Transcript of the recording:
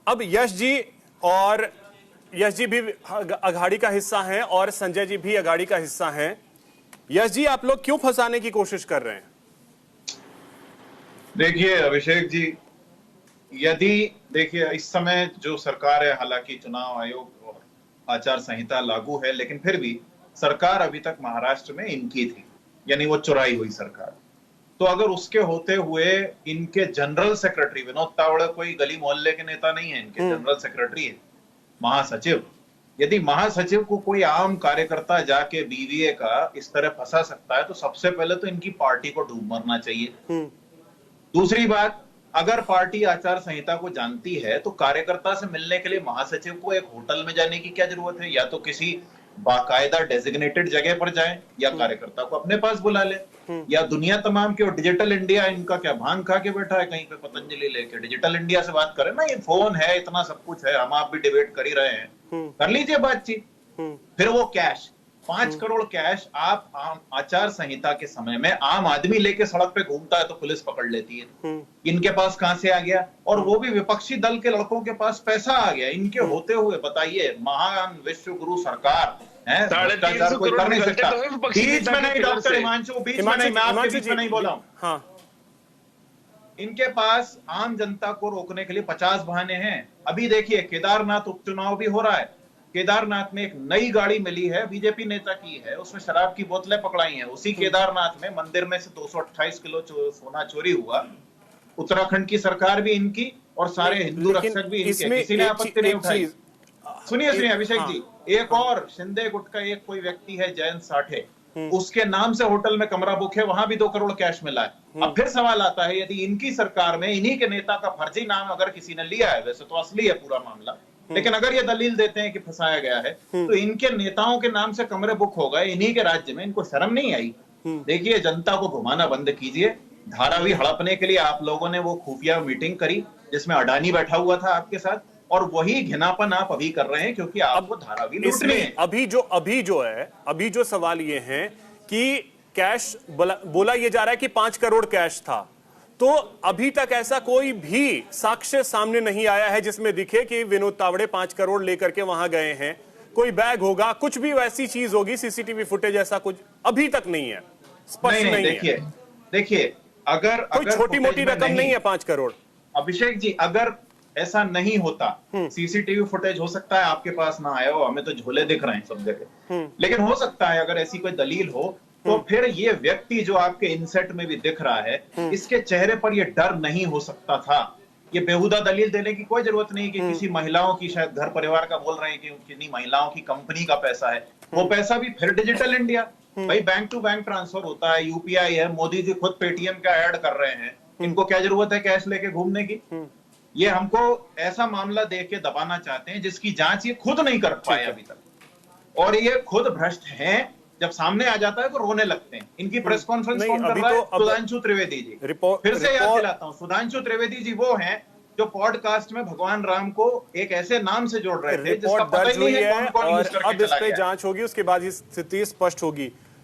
अब यश जी भी अघाड़ी का हिस्सा हैं और संजय जी भी अघाड़ी का हिस्सा हैं। यश जी, आप लोग क्यों फंसाने की कोशिश कर रहे हैं? देखिए अभिषेक जी, देखिए इस समय जो सरकार है, हालांकि चुनाव आयोग और आचार संहिता लागू है, लेकिन फिर भी सरकार अभी तक महाराष्ट्र में इनकी थी, यानी वो चुराई हुई सरकार। तो अगर उसके होते हुए इनके जनरल सेक्रेटरी विनोद तावड़े कोई गली मोहल्ले के नेता नहीं है, इनके जनरल सेक्रेटरी है, महासचिव। यदि महासचिव को कोई आम कार्यकर्ता जाके बीवीए का इस तरह फंसा सकता है, तो सबसे पहले तो इनकी पार्टी को डूब मरना चाहिए। दूसरी बात, अगर पार्टी आचार संहिता को जानती है तो कार्यकर्ता से मिलने के लिए महासचिव को एक होटल में जाने की क्या जरूरत है? या तो किसी बाकायदा डेजिग्नेटेड जगह पर जाए या कार्यकर्ता को अपने पास बुला ले। या दुनिया तमाम के, डिजिटल इंडिया इनका क्या भांग खा के बैठा है कहीं पे पतंजलि लेके? डिजिटल इंडिया से बात करें ना, ये फोन है, इतना सब कुछ है, हम आप भी डिबेट कर ही रहे हैं, कर लीजिए बातचीत। फिर वो कैश 5 करोड़ कैश आप आम आचार संहिता के समय में आम आदमी लेके सड़क पे घूमता है तो पुलिस पकड़ लेती है। इनके पास कहां से आ गया? और वो भी विपक्षी दल के लड़कों के पास पैसा आ गया इनके होते हुए। बताइए, महान विश्व गुरु सरकार है, भ्रष्टाचार कोई कर नहीं सकता। बीच में नहीं डॉक्टर हिमांशु, बीच में नहीं, मैं आपके बीच में नहीं बोला हूं। हाँ, इनके पास आम जनता को रोकने के लिए 50 बहाने हैं। अभी देखिए, केदारनाथ उपचुनाव भी हो रहा है। केदारनाथ में एक नई गाड़ी मिली है, बीजेपी नेता की है, उसमें शराब की बोतलें पकड़ाई हैं। उसी केदारनाथ में मंदिर में से 228 किलो सोना चोरी हुआ। उत्तराखंड की सरकार भी इनकी और सारे हिंदू रक्षक भी इनके, किसी ने आपत्ति नहीं उठाई। सुनिए अभिषेक जी, एक और शिंदे गुट का एक कोई व्यक्ति है, जयंत साठे, उसके नाम से होटल में कमरा बुक है, वहां भी 2 करोड़ कैश मिला है। अब फिर सवाल आता है, यदि इनकी सरकार में इन्हीं के नेता का फर्जी नाम अगर किसी ने लिया है, वैसे तो असली है पूरा मामला, लेकिन अगर ये दलील देते हैं कि फंसाया गया है, तो इनके नेताओं के नाम से कमरे बुक हो गए इन्हीं के राज्य में, इनको शर्म नहीं आई? देखिए, जनता को घुमाना बंद कीजिए। धारावी हड़पने के लिए आप लोगों ने वो खुफिया मीटिंग करी जिसमें अडानी बैठा हुआ था आपके साथ, और वही घिनापन आप अभी कर रहे हैं क्योंकि आपको धारावी लूटने हैं। अभी जो सवाल ये है कि कैश बोला ये जा रहा है कि 5 करोड़ कैश था, तो अभी तक ऐसा कोई भी साक्ष्य सामने नहीं आया है जिसमें दिखे कि विनोद तावड़े 5 करोड़ लेकर के वहां गए हैं। कोई बैग होगा, कुछ भी वैसी चीज होगी, सीसीटीवी फुटेज, ऐसा कुछ अभी तक नहीं है, स्पष्ट नहीं है। देखिए, अगर कोई छोटी मोटी रकम नहीं है 5 करोड़। अभिषेक जी, अगर ऐसा नहीं होता, सीसीटीवी फुटेज हो सकता है आपके पास ना आया हो, हमें तो झोले दिख रहे हैं सब जगह, लेकिन हो सकता है अगर ऐसी कोई दलील हो, तो फिर ये व्यक्ति जो आपके इनसेट में भी दिख रहा है, इसके चेहरे पर ये डर नहीं हो सकता था। ये बेहुदा दलील देने की कोई जरूरत नहीं कि किसी महिलाओं की, शायद घर परिवार का बोल रहे हैं कि किन्हीं महिलाओं की कंपनी का पैसा है, वो पैसा भी फिर डिजिटल इंडिया, भाई बैंक टू बैंक ट्रांसफर होता है, यूपीआई है, मोदी जी खुद पेटीएम का ऐड कर रहे हैं, इनको क्या जरूरत है कैश लेके घूमने की? ये हमको ऐसा मामला देके दबाना चाहते हैं जिसकी जांच ये खुद नहीं कर पाए अभी तक, और ये खुद भ्रष्ट हैं। जब सामने आ जाता है तो रोने लगते हैं। इनकी प्रेस कॉन्फ्रेंस कौन कर रहा है? सुधांशु त्रिवेदी जी। फिर से याद दिलाता हूं, सुधांशु त्रिवेदी जी वो हैं जो पॉडकास्ट में भगवान राम को एक ऐसे नाम से जोड़ रहे थे जिसका पता ही नहीं है कौन-कौन यूज करके चला गया। अब इस पे जांच होगी, उसके बाद स्थिति स्पष्ट होगी।